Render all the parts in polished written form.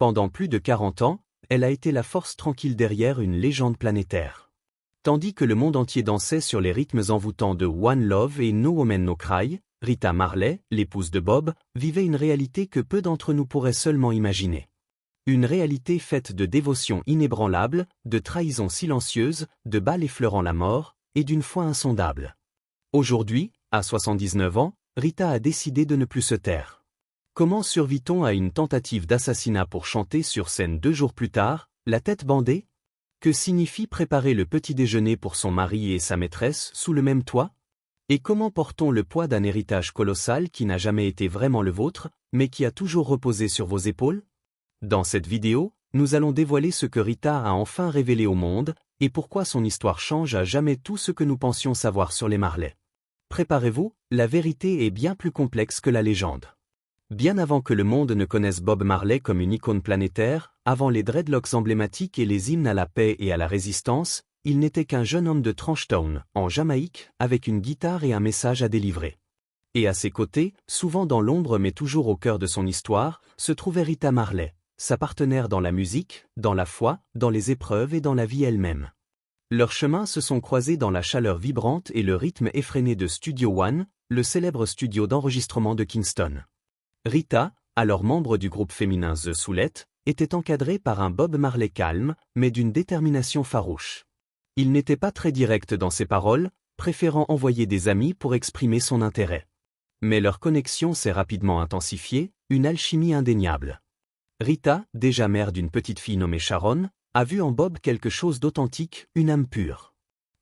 Pendant plus de 40 ans, elle a été la force tranquille derrière une légende planétaire. Tandis que le monde entier dansait sur les rythmes envoûtants de One Love et No Woman No Cry, Rita Marley, l'épouse de Bob, vivait une réalité que peu d'entre nous pourraient seulement imaginer. Une réalité faite de dévotion inébranlable, de trahison silencieuse, de balles effleurant la mort, et d'une foi insondable. Aujourd'hui, à 79 ans, Rita a décidé de ne plus se taire. Comment survit-on à une tentative d'assassinat pour chanter sur scène 2 jours plus tard, la tête bandée? Que signifie préparer le petit déjeuner pour son mari et sa maîtresse sous le même toit? Et comment porte-t-on le poids d'un héritage colossal qui n'a jamais été vraiment le vôtre, mais qui a toujours reposé sur vos épaules? Dans cette vidéo, nous allons dévoiler ce que Rita a enfin révélé au monde, et pourquoi son histoire change à jamais tout ce que nous pensions savoir sur les Marley. Préparez-vous, la vérité est bien plus complexe que la légende. Bien avant que le monde ne connaisse Bob Marley comme une icône planétaire, avant les dreadlocks emblématiques et les hymnes à la paix et à la résistance, il n'était qu'un jeune homme de Trenchtown, en Jamaïque, avec une guitare et un message à délivrer. Et à ses côtés, souvent dans l'ombre mais toujours au cœur de son histoire, se trouvait Rita Marley, sa partenaire dans la musique, dans la foi, dans les épreuves et dans la vie elle-même. Leurs chemins se sont croisés dans la chaleur vibrante et le rythme effréné de Studio One, le célèbre studio d'enregistrement de Kingston. Rita, alors membre du groupe féminin The Soulettes, était encadrée par un Bob Marley calme, mais d'une détermination farouche. Il n'était pas très direct dans ses paroles, préférant envoyer des amis pour exprimer son intérêt. Mais leur connexion s'est rapidement intensifiée, une alchimie indéniable. Rita, déjà mère d'une petite fille nommée Sharon, a vu en Bob quelque chose d'authentique, une âme pure.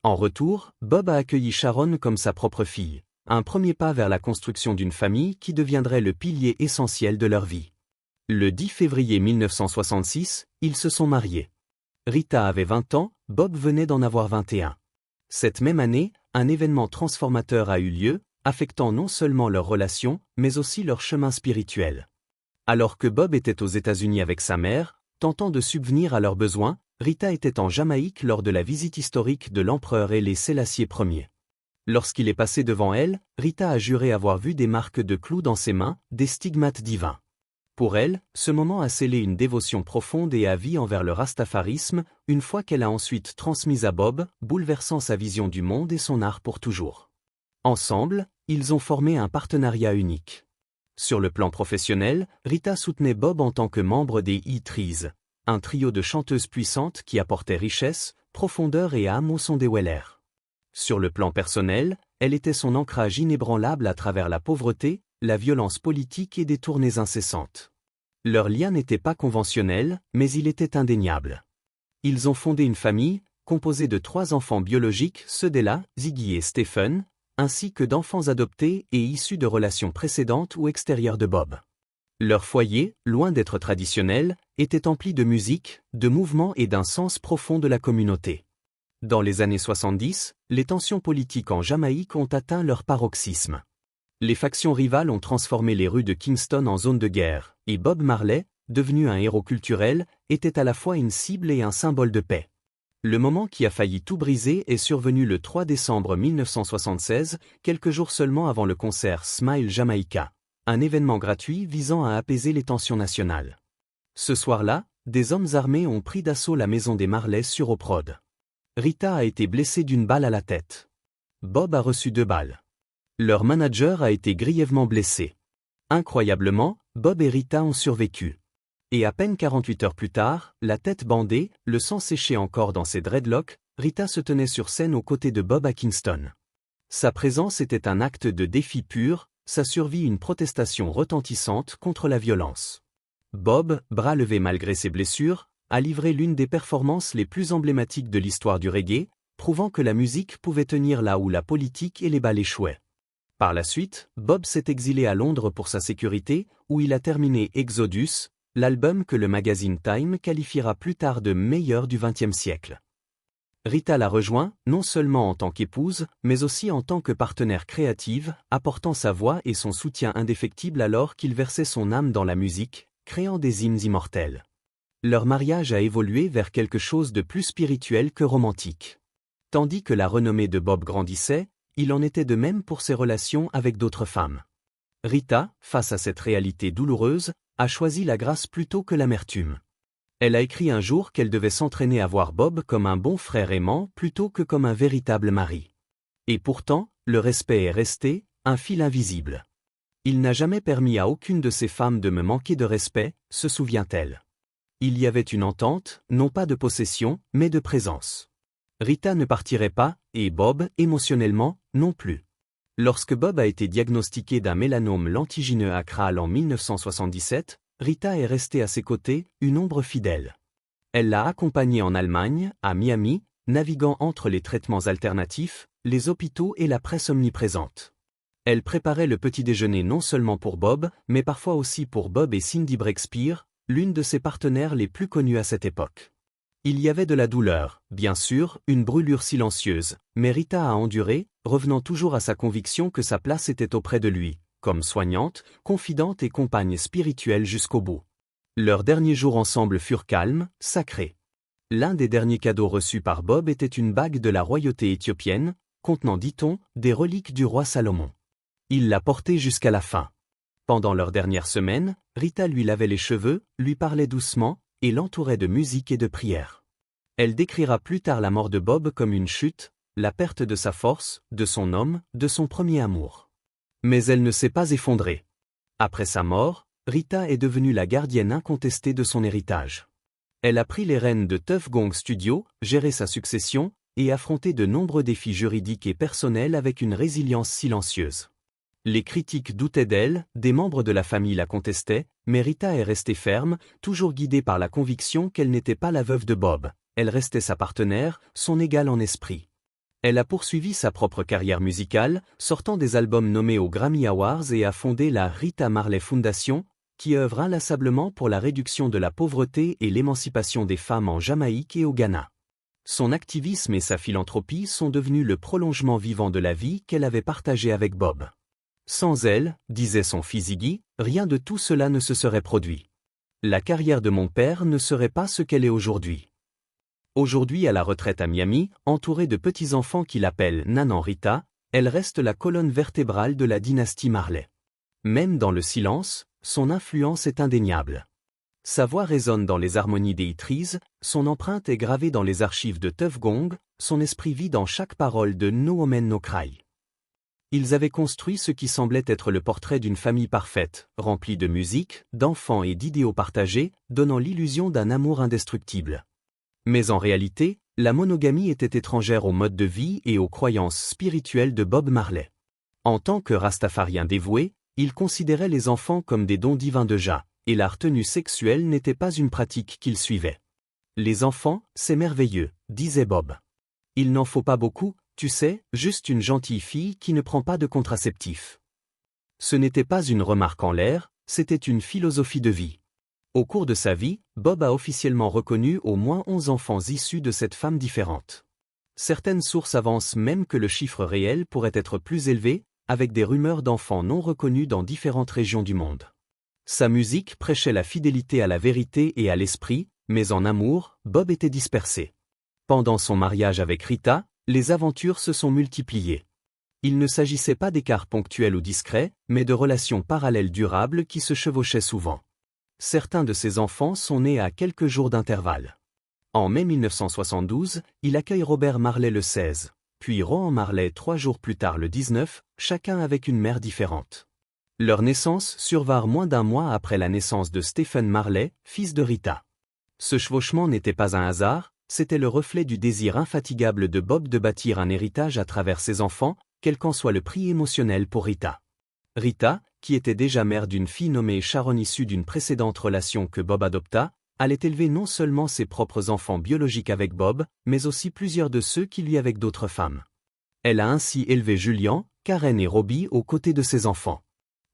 En retour, Bob a accueilli Sharon comme sa propre fille, un premier pas vers la construction d'une famille qui deviendrait le pilier essentiel de leur vie. Le 10 février 1966, ils se sont mariés. Rita avait 20 ans, Bob venait d'en avoir 21. Cette même année, un événement transformateur a eu lieu, affectant non seulement leur relation, mais aussi leur chemin spirituel. Alors que Bob était aux États-Unis avec sa mère, tentant de subvenir à leurs besoins, Rita était en Jamaïque lors de la visite historique de l'empereur Haile Sélassié Ier. Lorsqu'il est passé devant elle, Rita a juré avoir vu des marques de clous dans ses mains, des stigmates divins. Pour elle, ce moment a scellé une dévotion profonde et à vie envers le rastafarisme, une foi qu'elle a ensuite transmise à Bob, bouleversant sa vision du monde et son art pour toujours. Ensemble, ils ont formé un partenariat unique. Sur le plan professionnel, Rita soutenait Bob en tant que membre des E-Trees, un trio de chanteuses puissantes qui apportait richesse, profondeur et âme au son des Weller. Sur le plan personnel, elle était son ancrage inébranlable à travers la pauvreté, la violence politique et des tournées incessantes. Leur lien n'était pas conventionnel, mais il était indéniable. Ils ont fondé une famille, composée de 3 enfants biologiques, ceux d'Ella, Ziggy et Stephen, ainsi que d'enfants adoptés et issus de relations précédentes ou extérieures de Bob. Leur foyer, loin d'être traditionnel, était empli de musique, de mouvement et d'un sens profond de la communauté. Dans les années 70, les tensions politiques en Jamaïque ont atteint leur paroxysme. Les factions rivales ont transformé les rues de Kingston en zone de guerre, et Bob Marley, devenu un héros culturel, était à la fois une cible et un symbole de paix. Le moment qui a failli tout briser est survenu le 3 décembre 1976, quelques jours seulement avant le concert Smile Jamaica, un événement gratuit visant à apaiser les tensions nationales. Ce soir-là, des hommes armés ont pris d'assaut la maison des Marley sur Oprod. Rita a été blessée d'une balle à la tête. Bob a reçu 2 balles. Leur manager a été grièvement blessé. Incroyablement, Bob et Rita ont survécu. Et à peine 48 heures plus tard, la tête bandée, le sang séché encore dans ses dreadlocks, Rita se tenait sur scène aux côtés de Bob à Kingston. Sa présence était un acte de défi pur, sa survie une protestation retentissante contre la violence. Bob, bras levés malgré ses blessures, a livré l'une des performances les plus emblématiques de l'histoire du reggae, prouvant que la musique pouvait tenir là où la politique et les balles échouaient. Par la suite, Bob s'est exilé à Londres pour sa sécurité, où il a terminé Exodus, l'album que le magazine Time qualifiera plus tard de meilleur du XXe siècle. Rita l'a rejoint, non seulement en tant qu'épouse, mais aussi en tant que partenaire créative, apportant sa voix et son soutien indéfectible alors qu'il versait son âme dans la musique, créant des hymnes immortels. Leur mariage a évolué vers quelque chose de plus spirituel que romantique. Tandis que la renommée de Bob grandissait, il en était de même pour ses relations avec d'autres femmes. Rita, face à cette réalité douloureuse, a choisi la grâce plutôt que l'amertume. Elle a écrit un jour qu'elle devait s'entraîner à voir Bob comme un bon frère aimant plutôt que comme un véritable mari. Et pourtant, le respect est resté, un fil invisible. Il n'a jamais permis à aucune de ces femmes de me manquer de respect, se souvient-elle. Il y avait une entente, non pas de possession, mais de présence. Rita ne partirait pas, et Bob, émotionnellement, non plus. Lorsque Bob a été diagnostiqué d'un mélanome lentigineux acral en 1977, Rita est restée à ses côtés, une ombre fidèle. Elle l'a accompagné en Allemagne, à Miami, naviguant entre les traitements alternatifs, les hôpitaux et la presse omniprésente. Elle préparait le petit déjeuner non seulement pour Bob, mais parfois aussi pour Bob et Cindy Breakspeare, l'une de ses partenaires les plus connues à cette époque. Il y avait de la douleur, bien sûr, une brûlure silencieuse, mais Rita a enduré, revenant toujours à sa conviction que sa place était auprès de lui, comme soignante, confidente et compagne spirituelle jusqu'au bout. Leurs derniers jours ensemble furent calmes, sacrés. L'un des derniers cadeaux reçus par Bob était une bague de la royauté éthiopienne, contenant, dit-on, des reliques du roi Salomon. Il l'a portée jusqu'à la fin. Pendant leurs dernières semaines, Rita lui lavait les cheveux, lui parlait doucement, et l'entourait de musique et de prières. Elle décrira plus tard la mort de Bob comme une chute, la perte de sa force, de son homme, de son premier amour. Mais elle ne s'est pas effondrée. Après sa mort, Rita est devenue la gardienne incontestée de son héritage. Elle a pris les rênes de Tuff Gong Studio, géré sa succession, et affronté de nombreux défis juridiques et personnels avec une résilience silencieuse. Les critiques doutaient d'elle, des membres de la famille la contestaient, mais Rita est restée ferme, toujours guidée par la conviction qu'elle n'était pas la veuve de Bob, elle restait sa partenaire, son égale en esprit. Elle a poursuivi sa propre carrière musicale, sortant des albums nommés aux Grammy Awards et a fondé la Rita Marley Foundation, qui œuvre inlassablement pour la réduction de la pauvreté et l'émancipation des femmes en Jamaïque et au Ghana. Son activisme et sa philanthropie sont devenus le prolongement vivant de la vie qu'elle avait partagée avec Bob. Sans elle, disait son fils Iggy, rien de tout cela ne se serait produit. La carrière de mon père ne serait pas ce qu'elle est aujourd'hui. Aujourd'hui à la retraite à Miami, entourée de petits-enfants qui l'appellent Nanan Rita, elle reste la colonne vertébrale de la dynastie Marley. Même dans le silence, son influence est indéniable. Sa voix résonne dans les harmonies des Itris, son empreinte est gravée dans les archives de Tuff Gong, son esprit vit dans chaque parole de No Woman No Cry. Ils avaient construit ce qui semblait être le portrait d'une famille parfaite, remplie de musique, d'enfants et d'idéaux partagés, donnant l'illusion d'un amour indestructible. Mais en réalité, la monogamie était étrangère au mode de vie et aux croyances spirituelles de Bob Marley. En tant que rastafarien dévoué, il considérait les enfants comme des dons divins de Jah, et la retenue sexuelle n'était pas une pratique qu'il suivait. Les enfants, c'est merveilleux, disait Bob. Il n'en faut pas beaucoup, tu sais, juste une gentille fille qui ne prend pas de contraceptif. Ce n'était pas une remarque en l'air, c'était une philosophie de vie. Au cours de sa vie, Bob a officiellement reconnu au moins 11 enfants issus de cette femme différente. Certaines sources avancent même que le chiffre réel pourrait être plus élevé, avec des rumeurs d'enfants non reconnus dans différentes régions du monde. Sa musique prêchait la fidélité à la vérité et à l'esprit, mais en amour, Bob était dispersé. Pendant son mariage avec Rita, les aventures se sont multipliées. Il ne s'agissait pas d'écarts ponctuels ou discrets, mais de relations parallèles durables qui se chevauchaient souvent. Certains de ses enfants sont nés à quelques jours d'intervalle. En mai 1972, il accueille Robert Marley le 16, puis Rohan Marley 3 jours plus tard le 19, chacun avec une mère différente. Leur naissance survinrent moins d'un mois après la naissance de Stephen Marley, fils de Rita. Ce chevauchement n'était pas un hasard, c'était le reflet du désir infatigable de Bob de bâtir un héritage à travers ses enfants, quel qu'en soit le prix émotionnel pour Rita. Rita, qui était déjà mère d'une fille nommée Sharon issue d'une précédente relation que Bob adopta, allait élever non seulement ses propres enfants biologiques avec Bob, mais aussi plusieurs de ceux qui lui avec d'autres femmes. Elle a ainsi élevé Julian, Karen et Robbie aux côtés de ses enfants.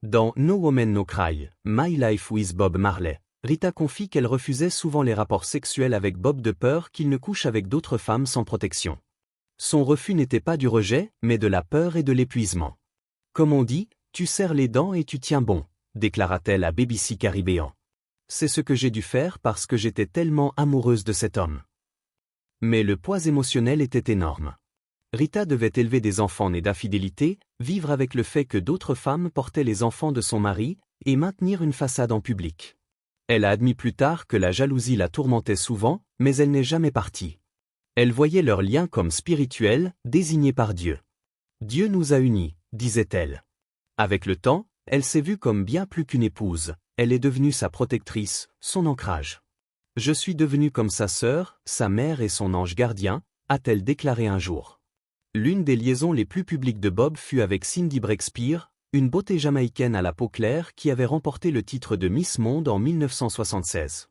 Dans No Woman No Cry, My Life with Bob Marley, Rita confie qu'elle refusait souvent les rapports sexuels avec Bob de peur qu'il ne couche avec d'autres femmes sans protection. Son refus n'était pas du rejet, mais de la peur et de l'épuisement. Comme on dit, tu serres les dents et tu tiens bon, déclara-t-elle à BBC Caribéan. C'est ce que j'ai dû faire parce que j'étais tellement amoureuse de cet homme. Mais le poids émotionnel était énorme. Rita devait élever des enfants nés d'infidélité, vivre avec le fait que d'autres femmes portaient les enfants de son mari, et maintenir une façade en public. Elle a admis plus tard que la jalousie la tourmentait souvent, mais elle n'est jamais partie. Elle voyait leur lien comme spirituel, désigné par Dieu. Dieu nous a unis, disait-elle. Avec le temps, elle s'est vue comme bien plus qu'une épouse, elle est devenue sa protectrice, son ancrage. Je suis devenue comme sa sœur, sa mère et son ange gardien, a-t-elle déclaré un jour. L'une des liaisons les plus publiques de Bob fut avec Cindy Breakspear, une beauté jamaïcaine à la peau claire qui avait remporté le titre de Miss Monde en 1976.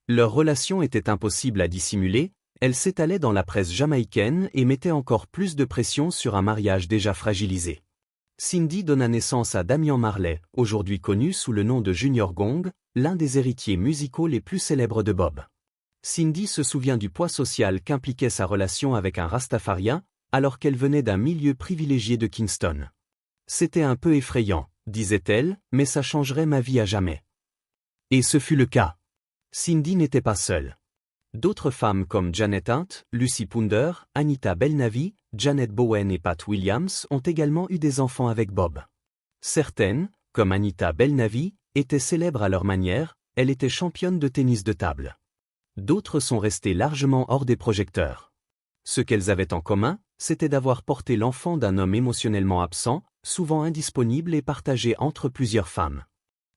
Leur relation était impossible à dissimuler, elle s'étalait dans la presse jamaïcaine et mettait encore plus de pression sur un mariage déjà fragilisé. Cindy donna naissance à Damian Marley, aujourd'hui connu sous le nom de Junior Gong, l'un des héritiers musicaux les plus célèbres de Bob. Cindy se souvient du poids social qu'impliquait sa relation avec un rastafarien, alors qu'elle venait d'un milieu privilégié de Kingston. C'était un peu effrayant, disait-elle, mais ça changerait ma vie à jamais. Et ce fut le cas. Cindy n'était pas seule. D'autres femmes comme Janet Hunt, Lucy Pounder, Anita Belnavi, Janet Bowen et Pat Williams ont également eu des enfants avec Bob. Certaines, comme Anita Belnavi, étaient célèbres à leur manière, elle était championne de tennis de table. D'autres sont restées largement hors des projecteurs. Ce qu'elles avaient en commun, c'était d'avoir porté l'enfant d'un homme émotionnellement absent, souvent indisponible et partagé entre plusieurs femmes.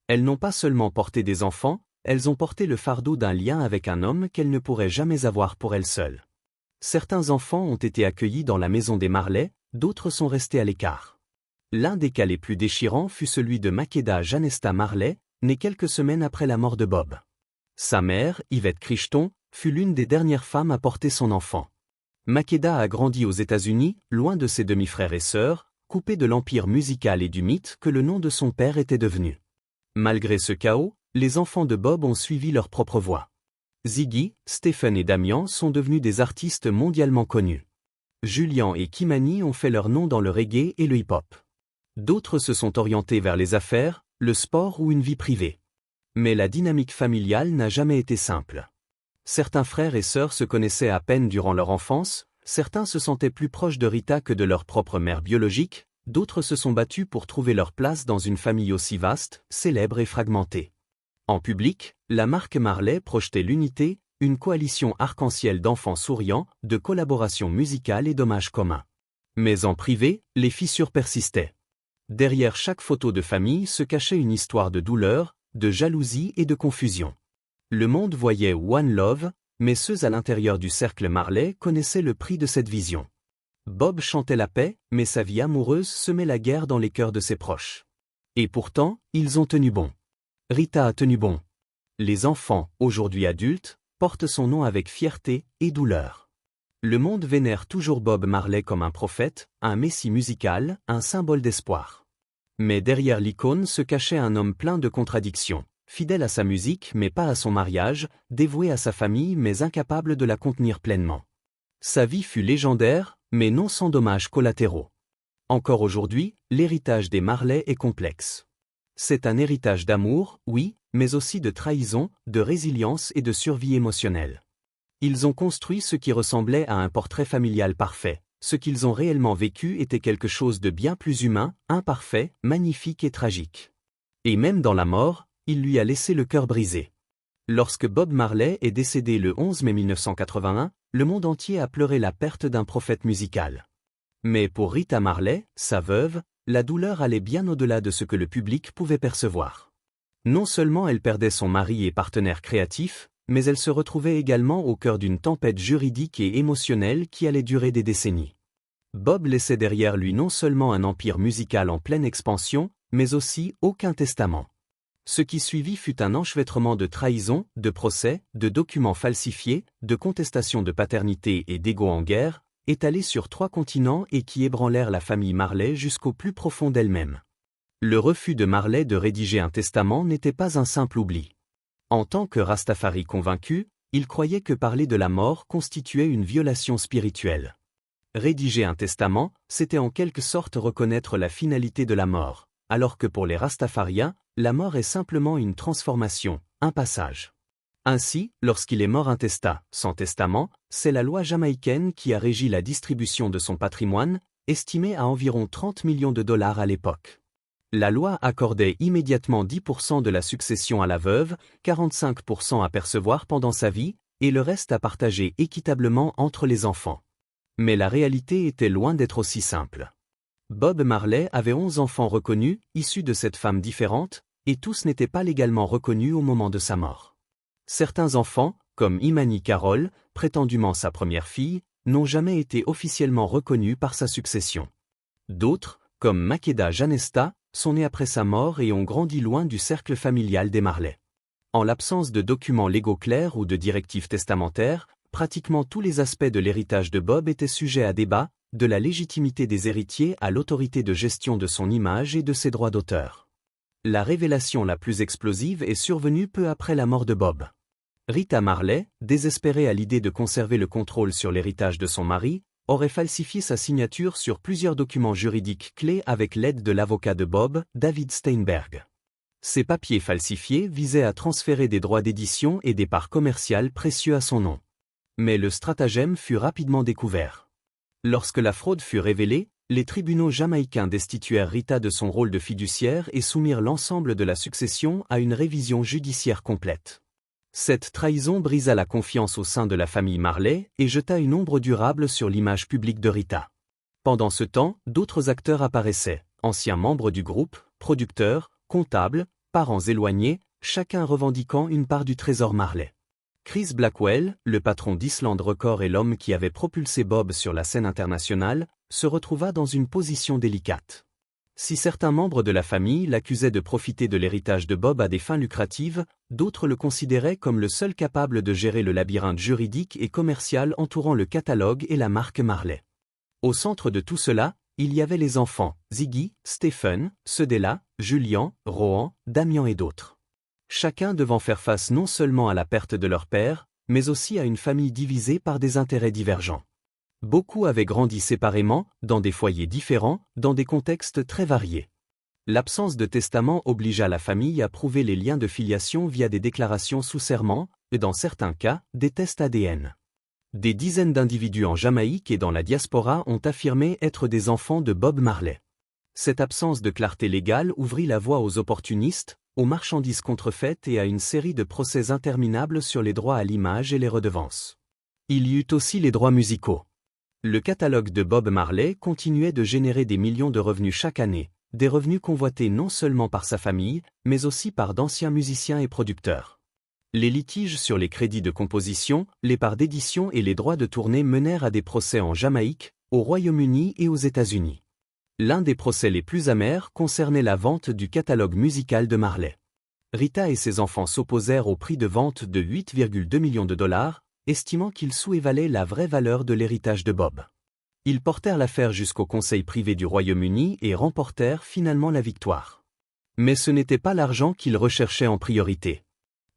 Elles n'ont pas seulement porté des enfants, elles ont porté le fardeau d'un lien avec un homme qu'elles ne pourraient jamais avoir pour elles seules. Certains enfants ont été accueillis dans la maison des Marley, d'autres sont restés à l'écart. L'un des cas les plus déchirants fut celui de Makeda Janesta Marley, née quelques semaines après la mort de Bob. Sa mère, Yvette Crichton, fut l'une des dernières femmes à porter son enfant. Makeda a grandi aux États-Unis, loin de ses demi-frères et sœurs, coupée de l'empire musical et du mythe que le nom de son père était devenu. Malgré ce chaos, les enfants de Bob ont suivi leur propre voie. Ziggy, Stephen et Damian sont devenus des artistes mondialement connus. Julian et Kimani ont fait leur nom dans le reggae et le hip-hop. D'autres se sont orientés vers les affaires, le sport ou une vie privée. Mais la dynamique familiale n'a jamais été simple. Certains frères et sœurs se connaissaient à peine durant leur enfance, certains se sentaient plus proches de Rita que de leur propre mère biologique, d'autres se sont battus pour trouver leur place dans une famille aussi vaste, célèbre et fragmentée. En public, la marque Marley projetait l'unité, une coalition arc-en-ciel d'enfants souriants, de collaboration musicale et d'hommages communs. Mais en privé, les fissures persistaient. Derrière chaque photo de famille se cachait une histoire de douleur, de jalousie et de confusion. Le monde voyait One Love, mais ceux à l'intérieur du cercle Marley connaissaient le prix de cette vision. Bob chantait la paix, mais sa vie amoureuse semait la guerre dans les cœurs de ses proches. Et pourtant, ils ont tenu bon. Rita a tenu bon. Les enfants, aujourd'hui adultes, portent son nom avec fierté et douleur. Le monde vénère toujours Bob Marley comme un prophète, un messie musical, un symbole d'espoir. Mais derrière l'icône se cachait un homme plein de contradictions, fidèle à sa musique mais pas à son mariage, dévoué à sa famille mais incapable de la contenir pleinement. Sa vie fut légendaire, mais non sans dommages collatéraux. Encore aujourd'hui, l'héritage des Marley est complexe. C'est un héritage d'amour, oui, mais aussi de trahison, de résilience et de survie émotionnelle. Ils ont construit ce qui ressemblait à un portrait familial parfait. Ce qu'ils ont réellement vécu était quelque chose de bien plus humain, imparfait, magnifique et tragique. Et même dans la mort, il lui a laissé le cœur brisé. Lorsque Bob Marley est décédé le 11 mai 1981, le monde entier a pleuré la perte d'un prophète musical. Mais pour Rita Marley, sa veuve, la douleur allait bien au-delà de ce que le public pouvait percevoir. Non seulement elle perdait son mari et partenaire créatif, mais elle se retrouvait également au cœur d'une tempête juridique et émotionnelle qui allait durer des décennies. Bob laissait derrière lui non seulement un empire musical en pleine expansion, mais aussi aucun testament. Ce qui suivit fut un enchevêtrement de trahison, de procès, de documents falsifiés, de contestations de paternité et d'ego en guerre, étalés sur 3 continents et qui ébranlèrent la famille Marley jusqu'au plus profond d'elle-même. Le refus de Marley de rédiger un testament n'était pas un simple oubli. En tant que Rastafari convaincu, il croyait que parler de la mort constituait une violation spirituelle. Rédiger un testament, c'était en quelque sorte reconnaître la finalité de la mort, alors que pour les Rastafariens, la mort est simplement une transformation, un passage. Ainsi, lorsqu'il est mort intestat, sans testament, c'est la loi jamaïcaine qui a régi la distribution de son patrimoine, estimé à environ 30 millions de dollars à l'époque. La loi accordait immédiatement 10% de la succession à la veuve, 45% à percevoir pendant sa vie, et le reste à partager équitablement entre les enfants. Mais la réalité était loin d'être aussi simple. Bob Marley avait 11 enfants reconnus, issus de cette femme différente, et tous n'étaient pas légalement reconnus au moment de sa mort. Certains enfants, comme Imani Carroll, prétendument sa première fille, n'ont jamais été officiellement reconnus par sa succession. D'autres, comme Makeda Janesta, sont nés après sa mort et ont grandi loin du cercle familial des Marley. En l'absence de documents légaux clairs ou de directives testamentaires, pratiquement tous les aspects de l'héritage de Bob étaient sujets à débat, de la légitimité des héritiers à l'autorité de gestion de son image et de ses droits d'auteur. La révélation la plus explosive est survenue peu après la mort de Bob. Rita Marley, désespérée à l'idée de conserver le contrôle sur l'héritage de son mari, aurait falsifié sa signature sur plusieurs documents juridiques clés avec l'aide de l'avocat de Bob, David Steinberg. Ces papiers falsifiés visaient à transférer des droits d'édition et des parts commerciales précieux à son nom. Mais le stratagème fut rapidement découvert. Lorsque la fraude fut révélée, les tribunaux jamaïcains destituèrent Rita de son rôle de fiduciaire et soumirent l'ensemble de la succession à une révision judiciaire complète. Cette trahison brisa la confiance au sein de la famille Marley et jeta une ombre durable sur l'image publique de Rita. Pendant ce temps, d'autres acteurs apparaissaient, anciens membres du groupe, producteurs, comptables, parents éloignés, chacun revendiquant une part du trésor Marley. Chris Blackwell, le patron d'Island Records et l'homme qui avait propulsé Bob sur la scène internationale, se retrouva dans une position délicate. Si certains membres de la famille l'accusaient de profiter de l'héritage de Bob à des fins lucratives, d'autres le considéraient comme le seul capable de gérer le labyrinthe juridique et commercial entourant le catalogue et la marque Marley. Au centre de tout cela, il y avait les enfants, Ziggy, Stephen, Cedella, Julian, Rohan, Damian et d'autres. Chacun devant faire face non seulement à la perte de leur père, mais aussi à une famille divisée par des intérêts divergents. Beaucoup avaient grandi séparément, dans des foyers différents, dans des contextes très variés. L'absence de testament obligea la famille à prouver les liens de filiation via des déclarations sous serment, et dans certains cas, des tests ADN. Des dizaines d'individus en Jamaïque et dans la diaspora ont affirmé être des enfants de Bob Marley. Cette absence de clarté légale ouvrit la voie aux opportunistes, aux marchandises contrefaites et à une série de procès interminables sur les droits à l'image et les redevances. Il y eut aussi les droits musicaux. Le catalogue de Bob Marley continuait de générer des millions de revenus chaque année, des revenus convoités non seulement par sa famille, mais aussi par d'anciens musiciens et producteurs. Les litiges sur les crédits de composition, les parts d'édition et les droits de tournée menèrent à des procès en Jamaïque, au Royaume-Uni et aux États-Unis. L'un des procès les plus amers concernait la vente du catalogue musical de Marley. Rita et ses enfants s'opposèrent au prix de vente de 8,2 millions de dollars, estimant qu'il sous-évalait la vraie valeur de l'héritage de Bob. Ils portèrent l'affaire jusqu'au Conseil privé du Royaume-Uni et remportèrent finalement la victoire. Mais ce n'était pas l'argent qu'ils recherchaient en priorité.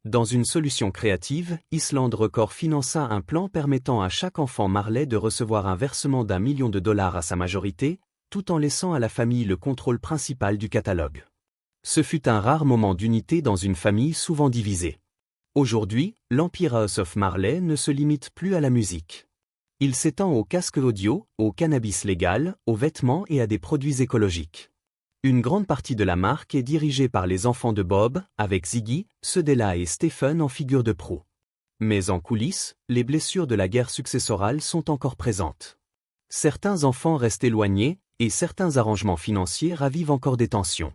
Dans une solution créative, Island Records finança un plan permettant à chaque enfant Marley de recevoir un versement d'1 million de dollars à sa majorité, tout en laissant à la famille le contrôle principal du catalogue. Ce fut un rare moment d'unité dans une famille souvent divisée. Aujourd'hui, l'empire House of Marley ne se limite plus à la musique. Il s'étend aux casques audio, au cannabis légal, aux vêtements et à des produits écologiques. Une grande partie de la marque est dirigée par les enfants de Bob, avec Ziggy, Cedella et Stephen en figure de proue. Mais en coulisses, les blessures de la guerre successorale sont encore présentes. Certains enfants restent éloignés, et certains arrangements financiers ravivent encore des tensions.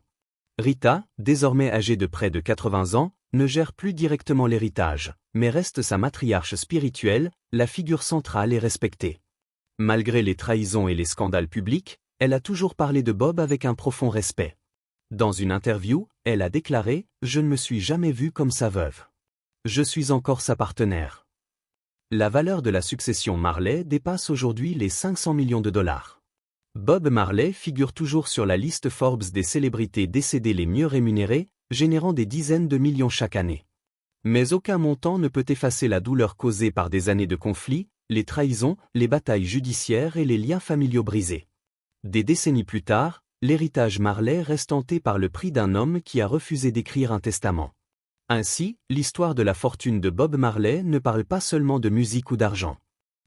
Rita, désormais âgée de près de 80 ans, ne gère plus directement l'héritage, mais reste sa matriarche spirituelle, la figure centrale et respectée. Malgré les trahisons et les scandales publics, elle a toujours parlé de Bob avec un profond respect. Dans une interview, elle a déclaré « Je ne me suis jamais vue comme sa veuve. Je suis encore sa partenaire. » La valeur de la succession Marley dépasse aujourd'hui les 500 millions de dollars. Bob Marley figure toujours sur la liste Forbes des célébrités décédées les mieux rémunérées, générant des dizaines de millions chaque année. Mais aucun montant ne peut effacer la douleur causée par des années de conflits, les trahisons, les batailles judiciaires et les liens familiaux brisés. Des décennies plus tard, l'héritage Marley reste hanté par le prix d'un homme qui a refusé d'écrire un testament. Ainsi, l'histoire de la fortune de Bob Marley ne parle pas seulement de musique ou d'argent.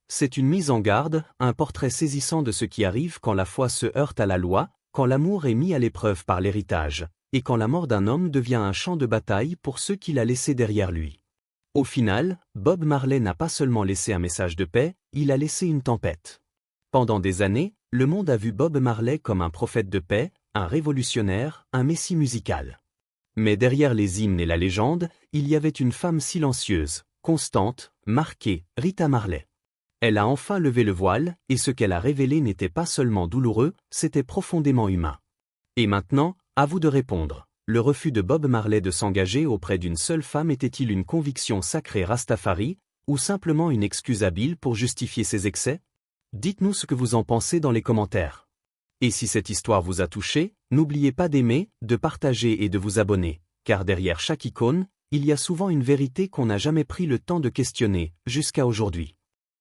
C'est une mise en garde, un portrait saisissant de ce qui arrive quand la foi se heurte à la loi, quand l'amour est mis à l'épreuve par l'héritage, et quand la mort d'un homme devient un champ de bataille pour ceux qu'il a laissés derrière lui. Au final, Bob Marley n'a pas seulement laissé un message de paix, il a laissé une tempête. Pendant des années, le monde a vu Bob Marley comme un prophète de paix, un révolutionnaire, un messie musical. Mais derrière les hymnes et la légende, il y avait une femme silencieuse, constante, marquée, Rita Marley. Elle a enfin levé le voile, et ce qu'elle a révélé n'était pas seulement douloureux, c'était profondément humain. Et maintenant, à vous de répondre. Le refus de Bob Marley de s'engager auprès d'une seule femme était-il une conviction sacrée Rastafari, ou simplement une excuse habile pour justifier ses excès? Dites-nous ce que vous en pensez dans les commentaires. Et si cette histoire vous a touché, n'oubliez pas d'aimer, de partager et de vous abonner, car derrière chaque icône, il y a souvent une vérité qu'on n'a jamais pris le temps de questionner, jusqu'à aujourd'hui.